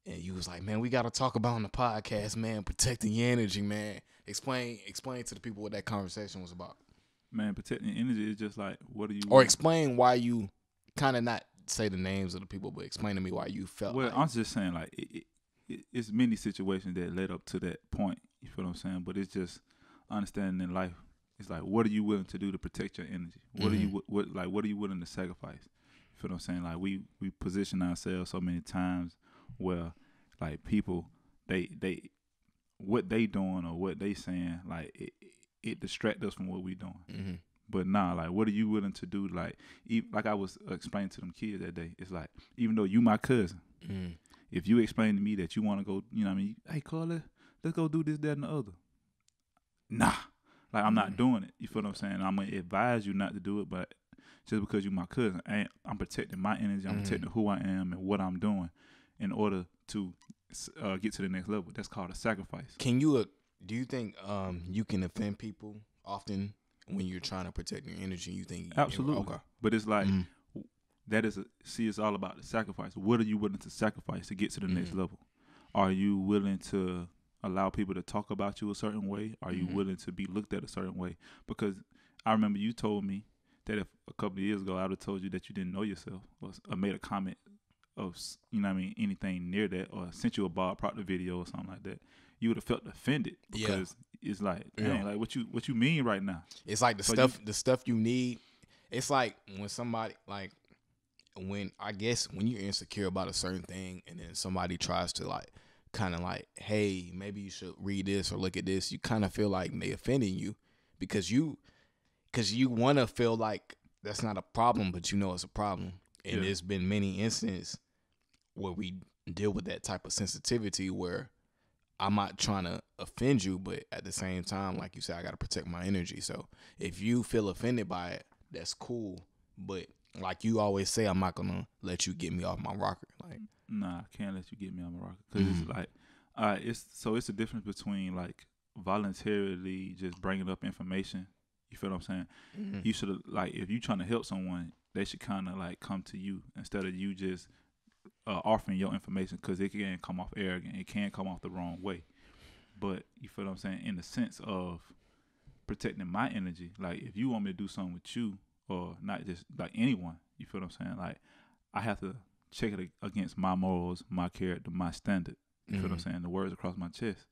and you was like, man, we got to talk about on the podcast, man, protecting your energy, man. Explain to the people what that conversation was about. Man, protecting energy is just like, what do you? Or explain why you kind of not say the names of the people, but explain to me why you felt. Well, like, I'm just saying, like, it's many situations that led up to that point. You feel what I'm saying? But it's just understanding in life. It's like, what are you willing to do to protect your energy? What are you what are you willing to sacrifice? You feel what I'm saying? Like, we position ourselves so many times where, like, people they what they doing or what they saying, like, it distracts us from what we doing. Mm-hmm. But nah, like, what are you willing to do? Like I was explaining to them kids that day, it's like, even though you my cousin, if you explain to me that you want to go, you know what I mean? Hey, Carl, let's go do this, that, and the other. Nah. Like, I'm not doing it. You feel what I'm saying? I'm going to advise you not to do it, but just because you're my cousin, I'm protecting my energy. I'm protecting who I am and what I'm doing in order to get to the next level. That's called a sacrifice. Do you think you can offend people often when you're trying to protect your energy? You think absolutely? Okay. But it's like it's all about the sacrifice. What are you willing to sacrifice to get to the next level? Are you willing to allow people to talk about you a certain way? Are you willing to be looked at a certain way? Because I remember you told me that if a couple of years ago I would have told you that you didn't know yourself or made a comment of, you know what I mean, anything near that, or sent you a Bob Proctor video or something like that, you would have felt offended because it's like, dang, like what you mean right now? It's like the stuff you need. It's like when somebody when you're insecure about a certain thing and then somebody tries to like kind of like, hey, maybe you should read this or look at this, you kind of feel like they offending you because you want to feel like that's not a problem, but you know it's a problem. And there's been many instances where we deal with that type of sensitivity where I'm not trying to offend you, but at the same time, like you said, I got to protect my energy. So if you feel offended by it, that's cool. But like you always say, I'm not going to let you get me off my rocker. Like, nah, I can't let you get me off my rocker. Because it's like, it's a difference between like voluntarily just bringing up information. You feel what I'm saying? You should, like, if you trying to help someone, they should kind of like come to you instead of you just offering your information, because it can come off arrogant. It can come off the wrong way. But you feel what I'm saying? In the sense of protecting my energy, like if you want me to do something with you, or not just like anyone, you feel what I'm saying? Like, I have to check it against my morals, my character, my standard. You feel what I'm saying? The words across my chest.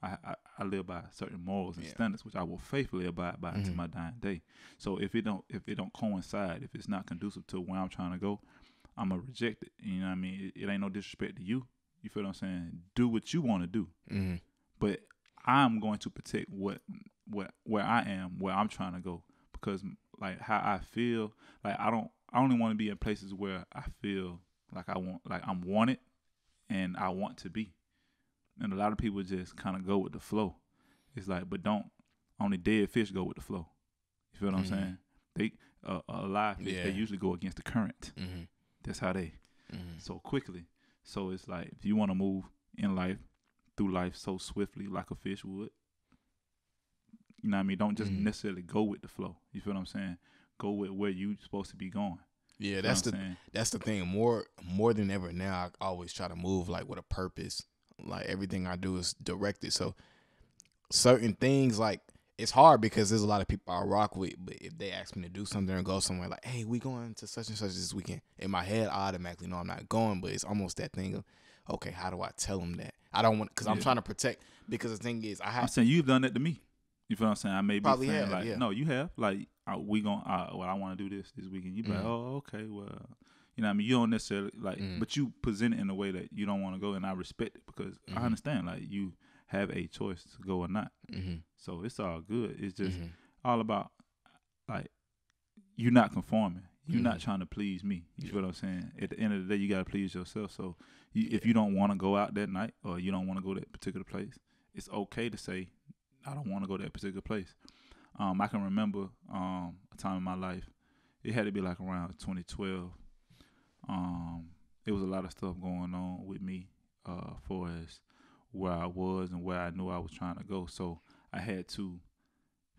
I live by certain morals and standards, which I will faithfully abide by to my dying day. So if it don't coincide, if it's not conducive to where I'm trying to go, I'm gonna reject it. You know what I mean? It ain't no disrespect to you. You feel what I'm saying? Do what you want to do, but I'm going to protect where I am, where I'm trying to go, because like how I feel, like I only want to be in places where I feel like I'm wanted and I want to be. And a lot of people just kind of go with the flow. It's like, but only dead fish go with the flow. You feel what I'm saying? They alive fish, they usually go against the current. That's how they so quickly. So it's like, if you want to move in life, through life so swiftly like a fish would, you know what I mean? Don't just necessarily go with the flow. You feel what I'm saying? Go with where you supposed to be going. Yeah, that's the thing. More than ever now, I always try to move like with a purpose. Like everything I do is directed. So certain things, like, it's hard because there's a lot of people I rock with, but if they ask me to do something or go somewhere, like, hey, we going to such and such this weekend, in my head I automatically know I'm not going. But it's almost that thing of, okay, how do I tell them that? I don't want, because I'm trying to protect, because the thing is, I'm saying you've done that to me. You feel what I'm saying? I may be Probably saying have, like, no, you have. Like, I want to do this weekend. You be like, oh, okay, well, you know what I mean? You don't necessarily, like, but you present it in a way that you don't want to go, and I respect it, because I understand, like, you have a choice to go or not. So it's all good. It's just all about, like, you're not conforming. You're not trying to please me. You feel what I'm saying? At the end of the day, you got to please yourself. So if you don't want to go out that night, or you don't want to go to that particular place, it's okay to say, I don't want to go to that particular place. I can remember a time in my life, it had to be like around 2012. It was a lot of stuff going on with me for as where I was and where I knew I was trying to go. So I had to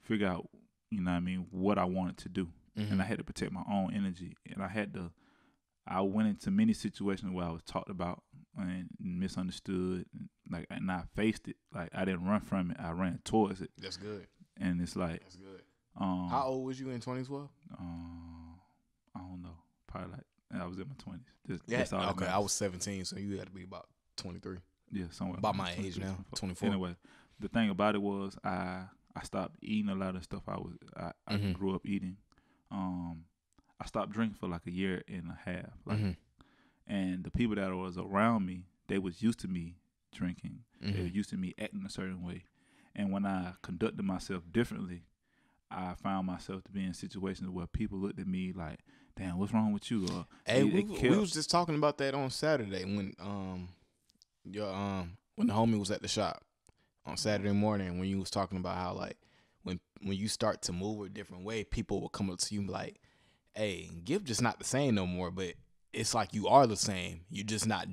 figure out, you know what I mean, what I wanted to do. And I had to protect my own energy. And I went into many situations where I was talked about and misunderstood, and I faced it. Like I didn't run from it, I ran towards it. That's good. And it's like, that's good. How old was you in 2012? I don't know, probably like I was in my 20s. Yeah, That's all okay. I was 17, so you had to be about 23. Yeah, somewhere about my age now, 24. Anyway, the thing about it was I stopped eating a lot of stuff I grew up eating. I stopped drinking for like a year and a half. Like, and the people that was around me, they was used to me drinking. They were used to me acting a certain way. And when I conducted myself differently, I found myself to be in situations where people looked at me like, "Damn, what's wrong with you?" Or hey, we was just talking about that on Saturday when when the homie was at the shop on Saturday morning, when you was talking about how like when you start to move a different way, people will come up to you and be like, "Hey, Gift just not the same no more," but it's like you are the same. You just not.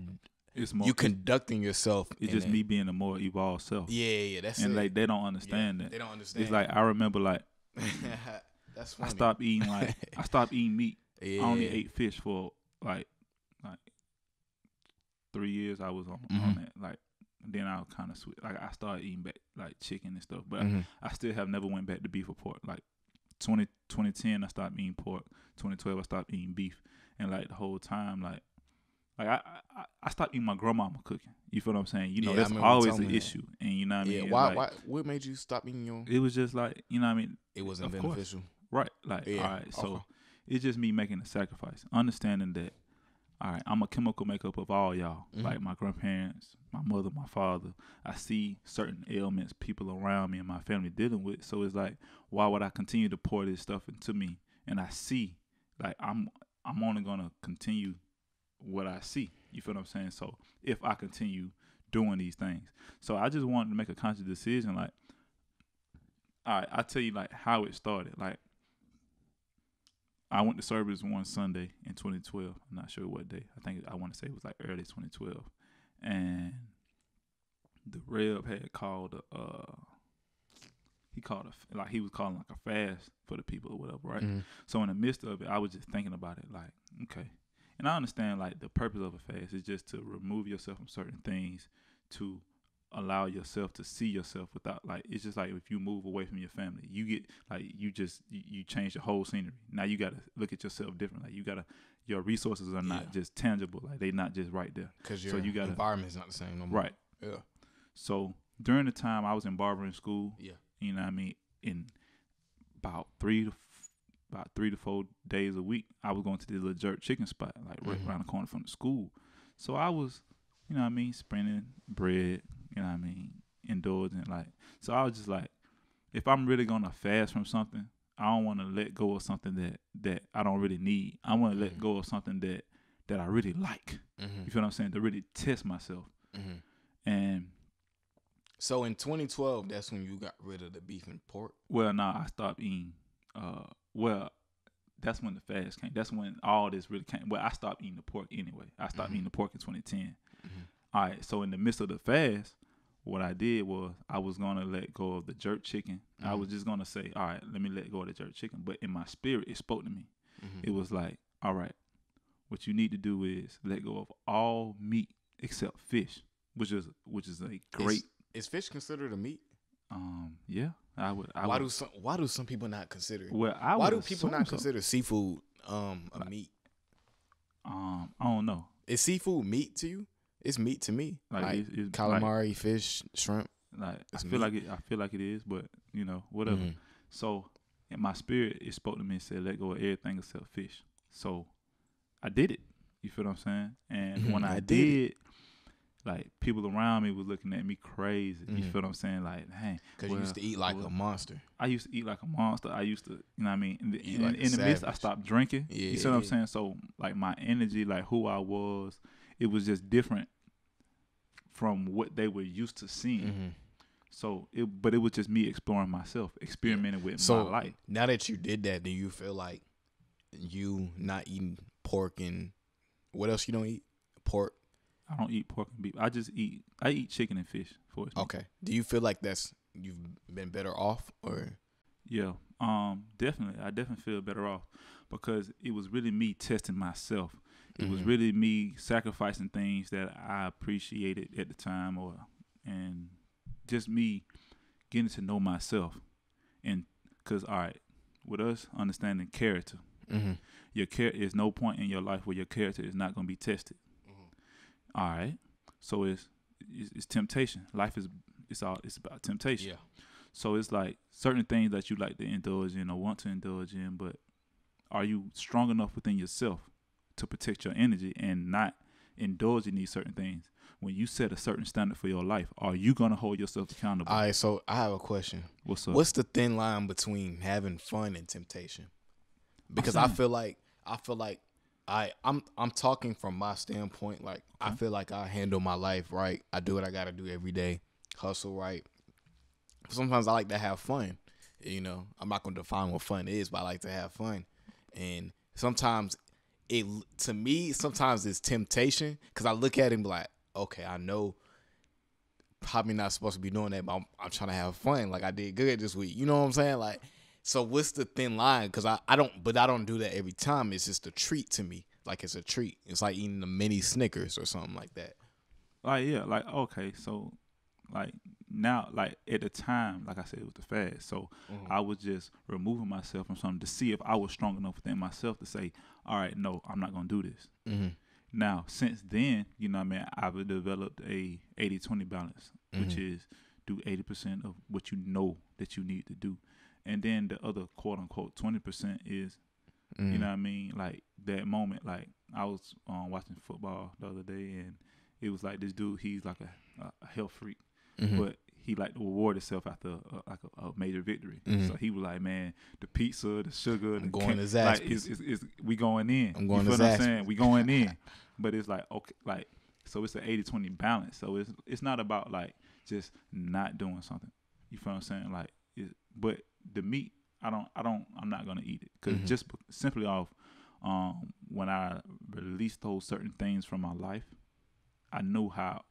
It's more, you conducting yourself. It's just me being a more evolved self. Yeah, that's and it. Like they don't understand that. They don't understand. It's like I remember like that's funny. I stopped eating meat. Yeah. I only ate fish for like 3 years. I was on that. Like then I kind of switch. Like I started eating back like chicken and stuff, but I still have never went back to beef or pork. Like 2010 I stopped eating pork. 2012 I stopped eating beef, and like the whole time like I stopped eating my grandmama cooking. You feel what I'm saying? You know, that's always an issue. And you know what I mean? Why what made you stop eating your? It was just like, you know what I mean? It wasn't beneficial. Right. Like, all right. So it's just me making a sacrifice. Understanding that, all right, I'm a chemical makeup of all y'all. Like my grandparents, my mother, my father. I see certain ailments people around me and my family dealing with. So it's like, why would I continue to pour this stuff into me? And I see, like, I'm only gonna continue what I see. You feel what I'm saying? So if I continue doing these things. So I just wanted to make a conscious decision, like, all right, I'll tell you like how it started. Like I went to service one Sunday in 2012. I'm not sure what day. I want to say it was like early 2012. And the Reb had called he was calling like a fast for the people or whatever, right? So in the midst of it, I was just thinking about it like, okay. And I understand like the purpose of a fast is just to remove yourself from certain things, to allow yourself to see yourself without, like, it's just like if you move away from your family, you get like you change the whole scenery. Now you got to look at yourself differently. Like your resources are not just tangible, like they not just right there, because your environment is not the same no more. Right. Yeah. So during the time I was in barbering school, you know what I mean, in about 3 to 4 days a week, I was going to this little jerk chicken spot, like right around the corner from the school. So I was, you know what I mean, sprinting bread, you know what I mean, indulging, like, so I was just like, if I'm really going to fast from something, I don't want to let go of something that I don't really need. I want to let go of something that I really like. You feel what I'm saying? To really test myself. And so in 2012, that's when you got rid of the beef and pork? Well, I stopped eating. Well, that's when the fast came. That's when all this really came. Well, I stopped eating the pork anyway. I stopped eating the pork in 2010. All right, so in the midst of the fast, what I did was I was going to let go of the jerk chicken. I was just going to say, all right, let me let go of the jerk chicken. But in my spirit, it spoke to me. It was like, all right, what you need to do is let go of all meat except fish, which is a great. Is fish considered a meat? Yeah. Why do some people not consider it? Well, why do people not consider seafood a meat? I don't know. Is seafood meat to you? It's meat to me. Like it's calamari, like, fish, shrimp. Like I feel like it is, but you know, whatever. So in my spirit, it spoke to me and said, "Let go of everything except fish." So I did it. You feel what I'm saying? And when I did, like, people around me was looking at me crazy. You feel what I'm saying? Like, hey, because you used to eat like a monster. I used to eat like a monster. I used to, you know what I mean? In the midst, I stopped drinking. You see what I'm saying? So, like, my energy, like, who I was, it was just different from what they were used to seeing. So, but it was just me exploring myself, experimenting with my life. Now that you did that, do you feel like you not eating pork and what else you don't eat? Pork. I don't eat pork and beef. I eat chicken and fish for it. Okay. Do you feel like you've been better off, or? Yeah. Definitely. I definitely feel better off because it was really me testing myself. It was really me sacrificing things that I appreciated at the time, and just me getting to know myself. And because, all right, with us understanding character, there's no point in your life where your character is not going to be tested. All right, so it's temptation. Life is it's about temptation. Yeah. So it's like certain things that you like to indulge in or want to indulge in, but are you strong enough within yourself to protect your energy and not indulge in these certain things? When you set a certain standard for your life, are you going to hold yourself accountable? All right, so I have a question. What's up? What's the thin line between having fun and temptation? Because I feel like I'm talking from my standpoint. Like, I feel like I handle my life right. I do what I got to do every day. Hustle right. Sometimes I like to have fun. You know, I'm not going to define what fun is, but I like to have fun. And sometimes sometimes it's temptation, because I look at it and be like, okay, I know probably not supposed to be doing that, but I'm trying to have fun. Like, I did good this week. You know what I'm saying? Like, so what's the thin line? Because I don't do that every time. It's just a treat to me. Like, it's a treat. It's like eating a mini Snickers or something like that. Like, yeah, like, okay, so like now, like at the time, like I said, with the fast, so I was just removing myself from something to see if I was strong enough within myself to say, all right, no, I'm not gonna do this. Now, since then, you know what I mean, I've developed a 80-20 balance, which is do 80% of what you know that you need to do. And then the other quote unquote 20% is, you know what I mean, like that moment. Like, I was watching football the other day, and it was like this dude, he's like a health freak, but he like to reward himself after a major victory. So he was like, man, the pizza, the sugar, I'm going to Zaxby's. Like, we going in. I'm going you to feel Zaxby's. what I'm saying? We going in. But it's like, okay, like, so it's an 80-20 balance. So it's not about like just not doing something. You feel what I'm saying? Like, but the meat, I'm not gonna eat it, because just simply off when I released those certain things from my life, I knew how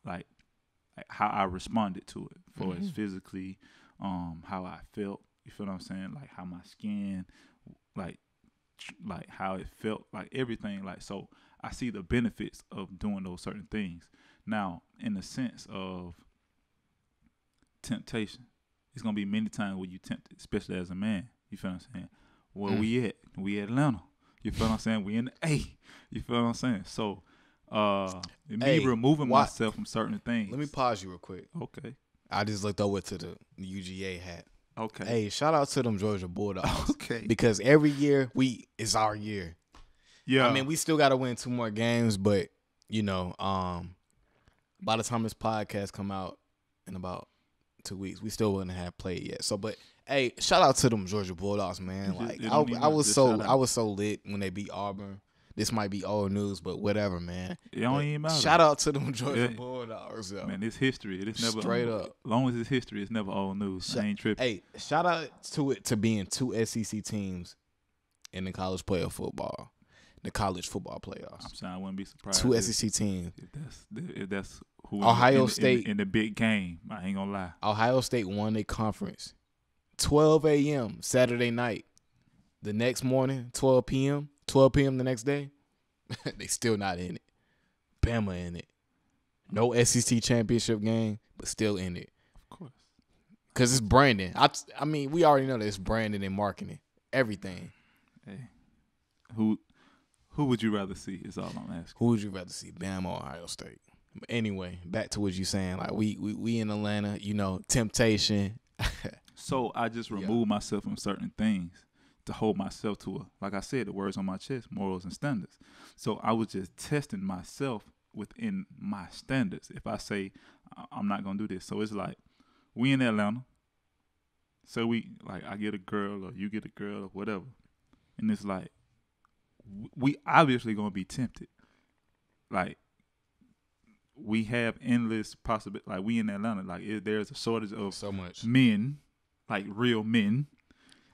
how I responded to it, for as physically, how I felt. You feel what I'm saying? Like how my skin, like how it felt, like everything. Like, so I see the benefits of doing those certain things. Now, in the sense of temptation, it's gonna be many times where you tempted, especially as a man. You feel what I'm saying? Where we at? We at Atlanta. You feel what I'm saying? We in the A. You feel what I'm saying? So, me removing myself from certain things. Let me pause you real quick. Okay. I just looked over to the UGA hat. Okay. Hey, shout out to them Georgia Bulldogs. Okay. Because every year it's our year. Yeah. I mean, we still got to win 2 more games, but you know, by the time this podcast come out in about 2 weeks, we still wouldn't have played yet. So, but hey, shout out to them Georgia Bulldogs, man. Like, I was so lit when they beat Auburn. This might be old news, but whatever, man. It don't even matter. Shout out to them Georgia Bulldogs, yo. Man, it's history. It is never straight up. As long as it's history, it's never old news. I ain't tripping. Hey, shout out to being 2 SEC teams in the college playoff football, the college football playoffs. I'm saying I wouldn't be surprised. 2 SEC teams. If that's who Ohio State in the big game. I ain't gonna lie. Ohio State won their conference. 12 a.m. Saturday night. The next morning, 12 p.m. the next day, they still not in it. Bama in it. No SEC championship game, but still in it. Of course. Because it's branding. I mean, we already know that it's branding and marketing. Everything. Hey, who would you rather see is all I'm asking. Who would you rather see, Bama or Ohio State? But anyway, back to what you're saying. Like, we in Atlanta, you know, temptation. So I just remove myself from certain things to hold myself to like I said, the words on my chest, morals and standards. So I was just testing myself within my standards. If I say I'm not gonna do this, so it's like we in Atlanta. So I get a girl or you get a girl or whatever, and it's like we obviously gonna be tempted. Like, we have endless possibility. Like, we in Atlanta, like there's a shortage of so much men, like real men.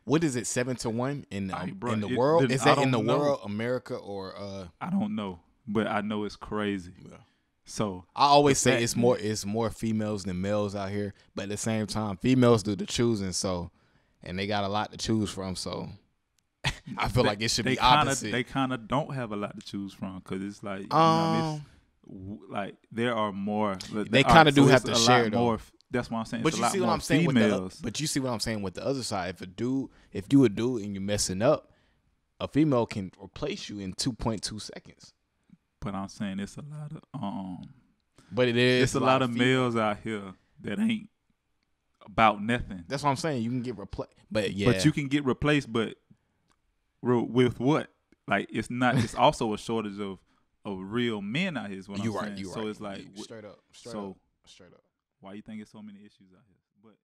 What is it, 7-1 in the it, world? Is that in the know. world, America, or I don't know, but I know it's crazy. Yeah. So I always say it's more females than males out here, but at the same time, females do the choosing. So, and they got a lot to choose from. So, I feel like it should be kinda, opposite. They kind of don't have a lot to choose from because it's like, you know what I mean? Like there are more. They kind of do have to share though. That's what I'm saying. But you see what I'm saying with the other side. If you a dude and you're messing up, a female can replace you in 2.2 seconds. But I'm saying it's a lot of But it is. It's a lot of males out here that ain't about nothing. That's what I'm saying. You can get replaced, but you can get replaced, but with what? Like it's not. It's also a shortage of real men out here. Is what I'm saying. So it's like straight up. Straight up. Why you think it's so many issues out here? But